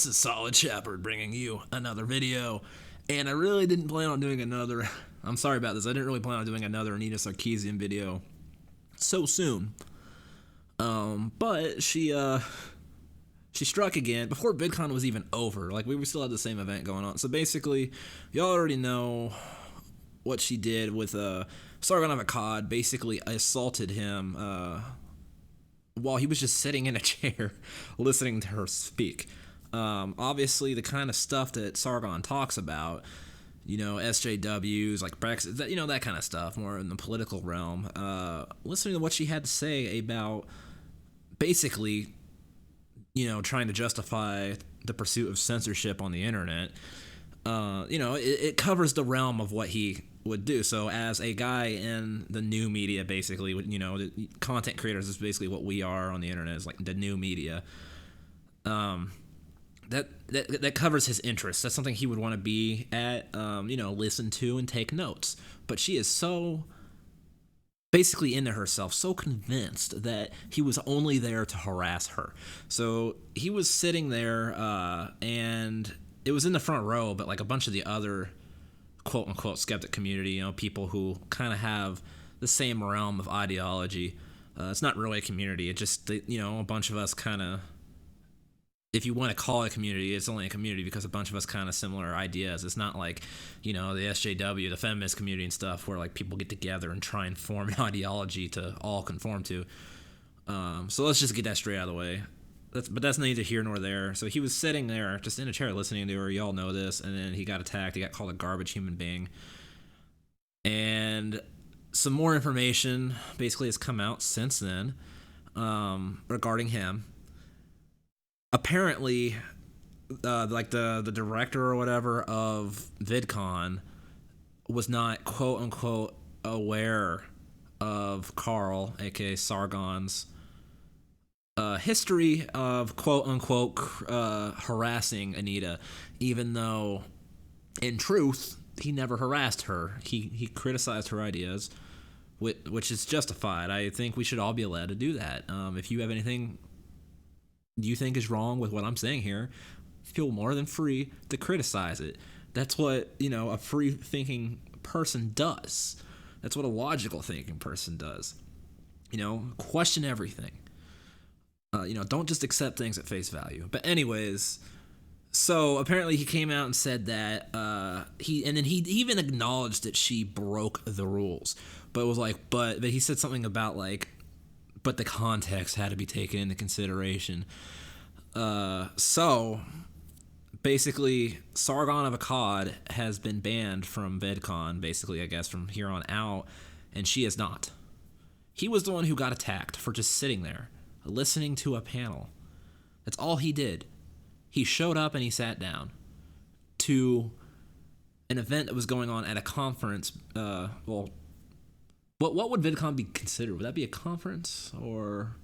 This is Solid Shepard bringing you another video. And I really didn't plan on doing another. I'm sorry about this. I didn't really plan on doing another Anita Sarkeesian video so soon. But she struck again before VidCon was even over. Like, we still had the same event going on. So basically, y'all already know what she did with Sargon of Akkad. Basically assaulted him while he was just sitting in a chair listening to her speak. Obviously, the kind of stuff that Sargon talks about, SJWs, like Brexit, that kind of stuff, more in the political realm. Listening to what she had to say about basically, trying to justify the pursuit of censorship on the internet, it covers the realm of what he would do. So as a guy in the new media, basically, the content creators is basically what we are on the internet, is like the new media. That covers his interests. That's something he would want to be at, listen to and take notes. But she is so basically into herself, so convinced that he was only there to harass her. So he was sitting there, and it was in the front row, but like a bunch of the other quote-unquote skeptic community, people who kind of have the same realm of ideology. It's not really a community. It's just, a bunch of us kind of, if you want to call it a community, it's only a community because a bunch of us kind of similar ideas. It's not like, the SJW, the feminist community and stuff, where like people get together and try and form an ideology to all conform to. So let's just get that straight out of the way. But that's neither here nor there. So he was sitting there just in a chair listening to her. Y'all know this. And then he got attacked. He got called a garbage human being. And some more information basically has come out since then regarding him. Apparently, the director or whatever of VidCon was not quote unquote aware of Carl, aka Sargon's, history of quote unquote harassing Anita, even though in truth he never harassed her. He criticized her ideas, which is justified. I think we should all be allowed to do that. If you have anything you think is wrong with what I'm saying here, feel more than free to criticize it. That's what, a free-thinking person does. That's what a logical thinking person does. Question everything. Don't just accept things at face value. But anyways, so apparently he came out and said that he even acknowledged that she broke the rules. But it was like, but he said something about like, but the context had to be taken into consideration. So basically, Sargon of Akkad has been banned from VidCon, basically, I guess, from here on out, and she is not. He was the one who got attacked for just sitting there, listening to a panel. That's all he did. He showed up and he sat down to an event that was going on at a conference. What would VidCon be considered? Would that be a conference, or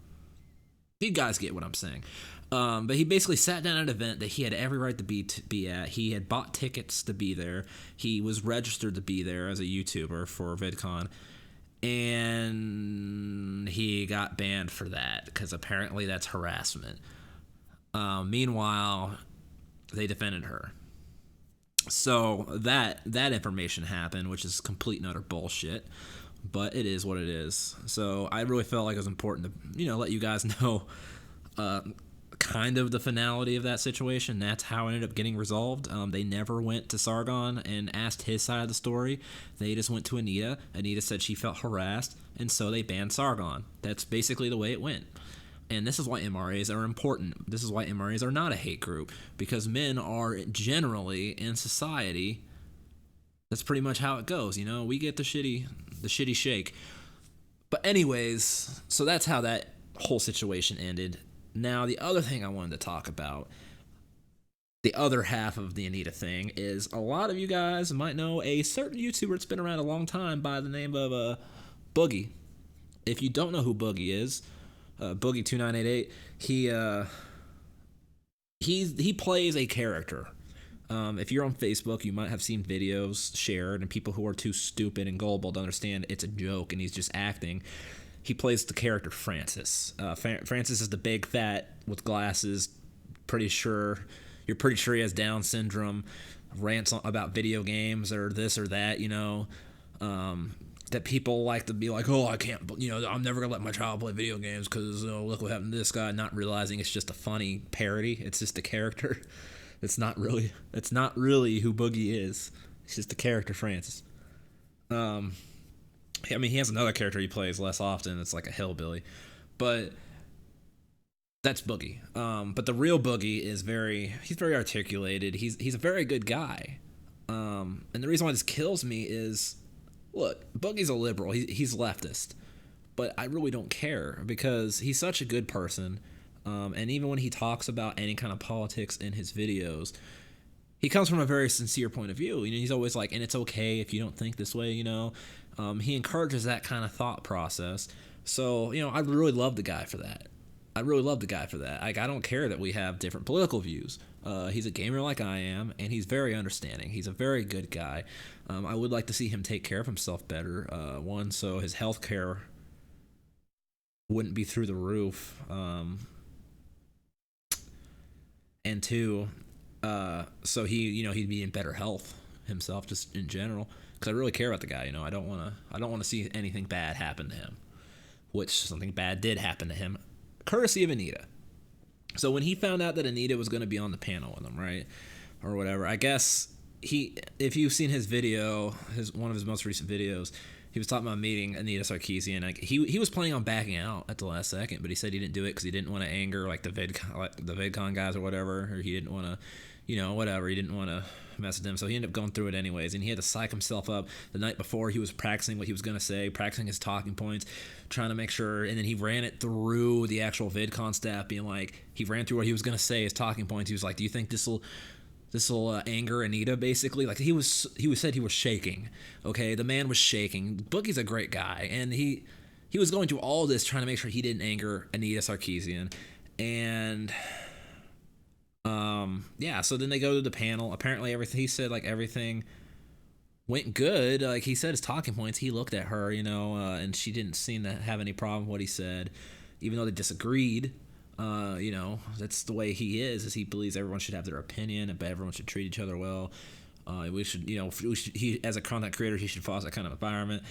you guys get what I'm saying? But he basically sat down at an event that he had every right to be at. He had bought tickets to be there. He was registered to be there as a YouTuber for VidCon, and he got banned for that because apparently that's harassment. Meanwhile, they defended her. So that information happened, which is complete and utter bullshit. But it is what it is. So I really felt like it was important to, let you guys know kind of the finality of that situation. That's how it ended up getting resolved. They never went to Sargon and asked his side of the story. They just went to Anita. Anita said she felt harassed, and so they banned Sargon. That's basically the way it went. And this is why MRAs are important. This is why MRAs are not a hate group, because men are generally in society. That's pretty much how it goes. We get the shitty shake. But anyways, so that's how that whole situation ended. Now, the other thing I wanted to talk about, the other half of the Anita thing, is a lot of you guys might know a certain YouTuber that's been around a long time by the name of Boogie. If you don't know who Boogie is, Boogie2988, he plays a character. If you're on Facebook, you might have seen videos shared, and people who are too stupid and gullible to understand it's a joke and he's just acting. He plays the character Francis. Francis is the big fat with glasses, pretty sure you're pretty sure he has Down syndrome, rants about video games or this or that, that people like to be like, oh, I can't, I'm never gonna let my child play video games because look what happened to this guy, not realizing it's just a funny parody. It's just a character. It's not really who Boogie is. It's just the character Francis. He has another character he plays less often. It's like a hillbilly, but that's Boogie. But the real Boogie is he's very articulated. He's a very good guy. And the reason why this kills me is, look, Boogie's a liberal. He's leftist, but I really don't care because he's such a good person. And even when he talks about any kind of politics in his videos, he comes from a very sincere point of view. He's always like, and it's okay if you don't think this way, He encourages that kind of thought process. So, I really love the guy for that. Like, I don't care that we have different political views. He's a gamer like I am, and he's very understanding. He's a very good guy. I would like to see him take care of himself better. One, so his health care wouldn't be through the roof. And two, so he'd be in better health himself, just in general. Because I really care about the guy. I don't want to see anything bad happen to him. Which something bad did happen to him, courtesy of Anita. So when he found out that Anita was going to be on the panel with him, right, or whatever, I guess if you've seen his video, one of his most recent videos, he was talking about meeting Anita Sarkeesian. Like he was planning on backing out at the last second, but he said he didn't do it because he didn't want to anger like the VidCon guys or whatever, or he didn't want to, whatever. He didn't want to mess with them, so he ended up going through it anyways. And he had to psych himself up the night before. He was practicing what he was going to say, practicing his talking points, trying to make sure. And then he ran it through the actual VidCon staff, being like, he ran through what he was going to say, his talking points. He was like, "Do you think this will anger Anita?" Basically, like he said he was shaking. Okay, the man was shaking. Boogie's a great guy, and he was going through all this trying to make sure he didn't anger Anita Sarkeesian. And so then they go to the panel. Apparently everything went good. Like he said his talking points, he looked at her, and she didn't seem to have any problem with what he said, even though they disagreed. That's the way he is he believes everyone should have their opinion, but everyone should treat each other well. He, as a content creator, he should foster that kind of environment.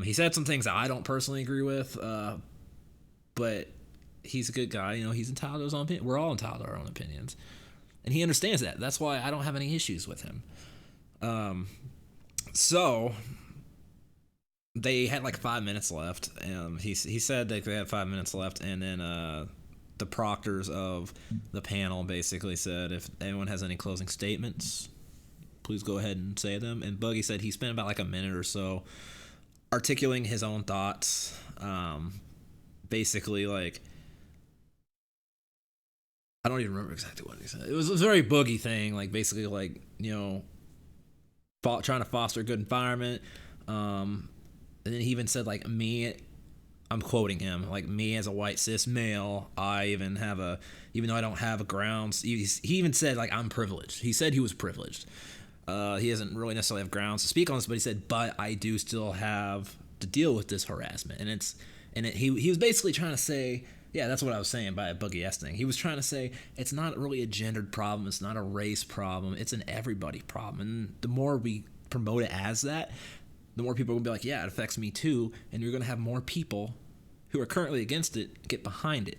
He said some things I don't personally agree with, but he's a good guy. He's entitled to his own opinion. We're all entitled to our own opinions, and he understands that. That's why I don't have any issues with him. So they had like 5 minutes left. He said that they had 5 minutes left, and then the proctors of the panel basically said, if anyone has any closing statements, please go ahead and say them. And Boogie said he spent about like a minute or so articulating his own thoughts. Basically, like, I don't even remember exactly what he said. It was a very Boogie thing, like basically like, trying to foster a good environment. And then he even said, like, I'm quoting him, like, me as a white cis male, even though I don't have a grounds, he even said, like, I'm privileged. He said he was privileged. He doesn't really necessarily have grounds to speak on this, but he said, but I do still have to deal with this harassment. He was basically trying to say, yeah, that's what I was saying by a Boogie-esque thing. He was trying to say, it's not really a gendered problem, it's not a race problem, it's an everybody problem. And the more we promote it as that, the more people will be like, yeah, it affects me too, and you're going to have more people who are currently against it get behind it.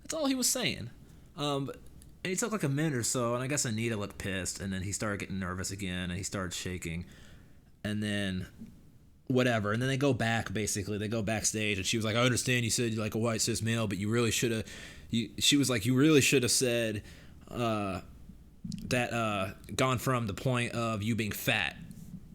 That's all he was saying. And he took like a minute or so, and I guess Anita looked pissed, and then he started getting nervous again, and he started shaking, and then whatever, and then they go back, basically, they go backstage, and she was like, I understand you said you're like a white cis male, but you really should have, she was like, you really should have said that, gone from the point of you being fat,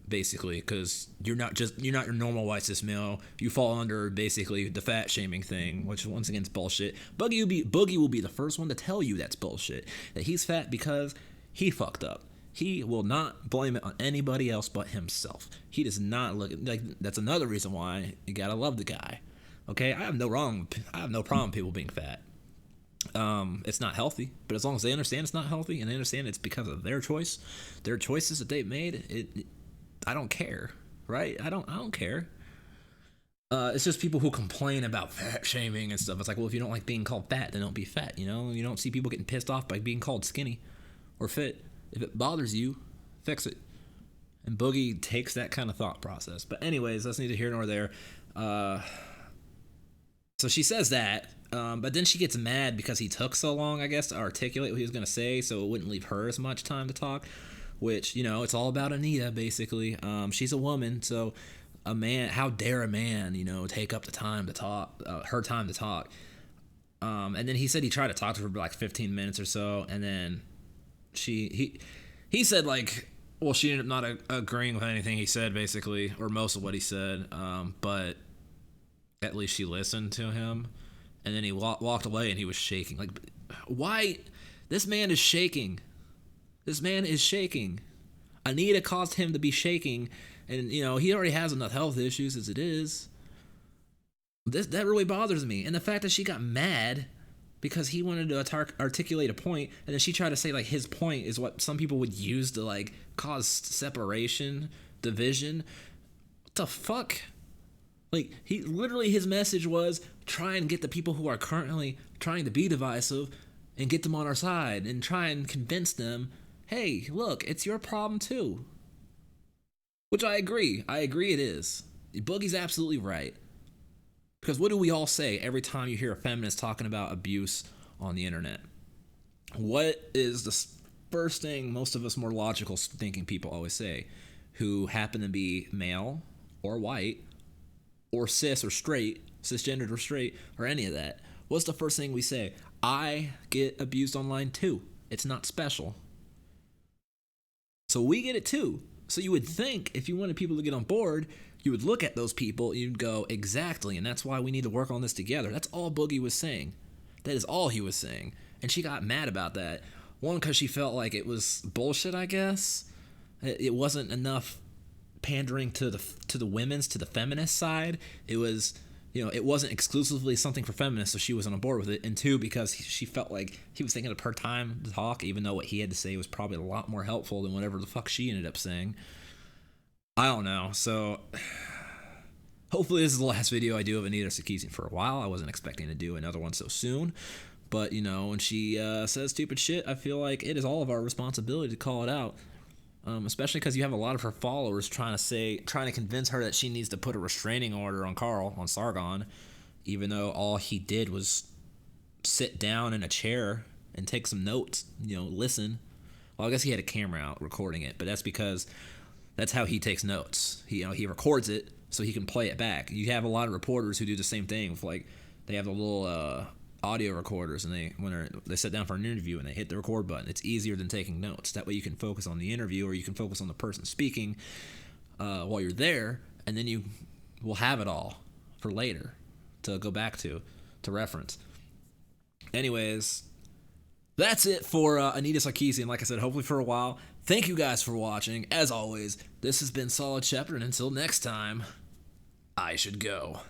basically, because you're not your normal white cis male. You fall under basically the fat shaming thing, which once again is bullshit. Boogie will be the first one to tell you that's bullshit. That he's fat because he fucked up. He will not blame it on anybody else but himself. He does not look like. That's another reason why you gotta love the guy. Okay, I have no problem with people being fat. It's not healthy, but as long as they understand it's not healthy and they understand it's because of their choices that they've made, I don't care, right? I don't care. It's just people who complain about fat shaming and stuff. It's like, well, if you don't like being called fat, then don't be fat. You don't see people getting pissed off by being called skinny or fit. If it bothers you, fix it. And Boogie takes that kind of thought process. But anyways, that's neither here nor there. So she says that, but then she gets mad because he took so long, I guess, to articulate what he was going to say, so it wouldn't leave her as much time to talk, which, it's all about Anita, basically. She's a woman, so a man, how dare a man, take up the time to talk, her time to talk. And then he said he tried to talk to her for like 15 minutes or so, and then he said, like, well, she ended up not agreeing with anything he said, basically, or most of what he said, but at least she listened to him. And then he walked away and he was shaking. Like, why? This man is shaking. This man is shaking. Anita caused him to be shaking. And, he already has enough health issues as it is. That really bothers me. And the fact that she got mad because he wanted to articulate a point, and then she tried to say, like, his point is what some people would use to, like, cause separation, division. What the fuck? Like, his message was try and get the people who are currently trying to be divisive and get them on our side and try and convince them, hey, look, it's your problem too. Which I agree. I agree it is. Boogie's absolutely right. Because what do we all say every time you hear a feminist talking about abuse on the internet? What is the first thing most of us more logical thinking people always say, who happen to be male or white or cis or straight, cisgendered or straight, or any of that? What's the first thing we say? I get abused online too. It's not special. So we get it too. So you would think if you wanted people to get on board, you would look at those people and you'd go, exactly, and that's why we need to work on this together. That's all Boogie was saying. That is all he was saying. And she got mad about that. One, because she felt like it was bullshit, I guess. It wasn't enough pandering to the feminist side. It was, it wasn't exclusively something for feminists, so she wasn't on board with it. And two, because she felt like he was thinking of her time to talk, even though what he had to say was probably a lot more helpful than whatever the fuck she ended up saying. I don't know. So hopefully this is the last video I do of Anita Sarkeesian for a while. I wasn't expecting to do another one so soon. But, when she says stupid shit, I feel like it is all of our responsibility to call it out. Especially because you have a lot of her followers trying to convince her that she needs to put a restraining order on Sargon, even though all he did was sit down in a chair and take some notes, listen. Well, I guess he had a camera out recording it, but that's because that's how he takes notes. He records it so he can play it back. You have a lot of reporters who do the same thing with, like, they have the little audio recorders, and when they sit down for an interview and they hit the record button, it's easier than taking notes. That way you can focus on the interview, or you can focus on the person speaking while you're there, and then you will have it all for later to go back to reference. Anyways, that's it for Anita Sarkeesian. Like I said, hopefully for a while. Thank you guys for watching. As always, this has been Solid Shepard, and until next time, I should go.